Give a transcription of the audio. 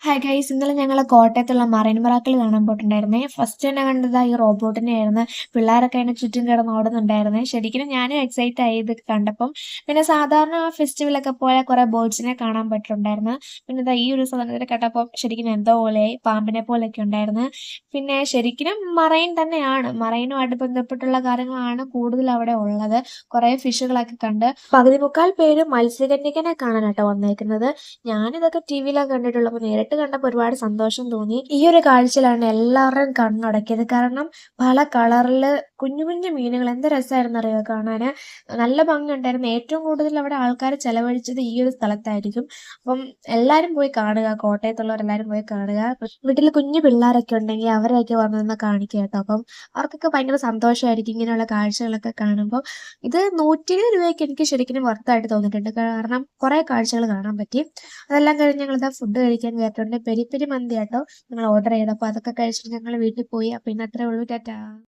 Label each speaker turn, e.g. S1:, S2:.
S1: Hi guys, ഇന്നലെ ഞങ്ങൾ കോട്ടയത്തുള്ള marine miracle കാണാൻ പോയിട്ടുണ്ടായിരുന്നേ. ഫസ്റ്റ് തന്നെ കണ്ടത് ഈ റോബോട്ടിനെ ആയിരുന്നു. പിള്ളേരൊക്കെ അതിന് ചുറ്റും കിടന്ന് ഓടുന്നുണ്ടായിരുന്നേ. ശരിക്കും ഞാനും എക്സൈറ്റ് ആയി ഇത് കണ്ടപ്പം. പിന്നെ സാധാരണ ഫെസ്റ്റിവലൊക്കെ പോയ കുറെ ബേർഡ്സിനെ കാണാൻ പറ്റുന്നുണ്ടായിരുന്നു. പിന്നെ ഈ ഒരു സാധനത്തിനെ കണ്ടപ്പം ശരിക്കും എന്തോ പോലെ പാമ്പിനെ പോലെയൊക്കെ ഉണ്ടായിരുന്നു. പിന്നെ ശരിക്കും മറൈൻ തന്നെയാണ്, മറൈനുമായിട്ട് ബന്ധപ്പെട്ടുള്ള കാര്യങ്ങളാണ് കൂടുതൽ അവിടെ ഉള്ളത്. കുറെ ഫിഷുകളൊക്കെ കണ്ട് പകുതി മുക്കാൽ പേര് മത്സ്യകന്യകനെ കാണാനാട്ടോ വന്നേക്കുന്നത്. ഞാനിതൊക്കെ ടി വിയിലൊക്കെ കണ്ടിട്ടുള്ളപ്പോൾ നേരിട്ട് കണ്ടപ്പോൾ ഒരുപാട് സന്തോഷം തോന്നി. ഈ ഒരു കാഴ്ചയിലാണ് എല്ലാവരുടെയും കണ്ണടക്കിയത്. കാരണം പല കളറില് കുഞ്ഞു കുഞ്ഞു മീനുകൾ എന്ത് രസമായിരുന്നു അറിയുക കാണാന്. നല്ല ഭംഗിയുണ്ടായിരുന്നു. ഏറ്റവും കൂടുതൽ അവിടെ ആൾക്കാർ ചെലവഴിച്ചത് ഈ ഒരു സ്ഥലത്തായിരിക്കും. അപ്പം എല്ലാവരും പോയി കാണുക, കോട്ടയത്തുള്ളവരെല്ലാവരും പോയി കാണുക. വീട്ടിൽ കുഞ്ഞു പിള്ളേരൊക്കെ ഉണ്ടെങ്കിൽ അവരെയൊക്കെ വന്നൊന്ന് കാണിക്കുക കേട്ടോ. അപ്പം അവർക്കൊക്കെ ഭയങ്കര സന്തോഷമായിരിക്കും ഇങ്ങനെയുള്ള കാഴ്ചകളൊക്കെ കാണുമ്പോൾ. ഇത് 120 രൂപയ്ക്ക് എനിക്ക് ശരിക്കും വർത്തായിട്ട് തോന്നിയിട്ടുണ്ട്. കാരണം കുറേ കാഴ്ചകൾ കാണാൻ പറ്റി. അതെല്ലാം കഴിഞ്ഞ് ഞങ്ങളിതാ ഫുഡ് കഴിക്കാൻ കയറിയിട്ടുണ്ട്. പെരി പെരി മന്തി കേട്ടോ ഞങ്ങൾ ഓർഡർ ചെയ്തത്. അപ്പോൾ അതൊക്കെ കഴിച്ചിട്ട് ഞങ്ങൾ വീട്ടിൽ പോയി. അപ്പോൾ ഇന്ന് അത്രേ ഉള്ളൂ. ടാറ്റാ.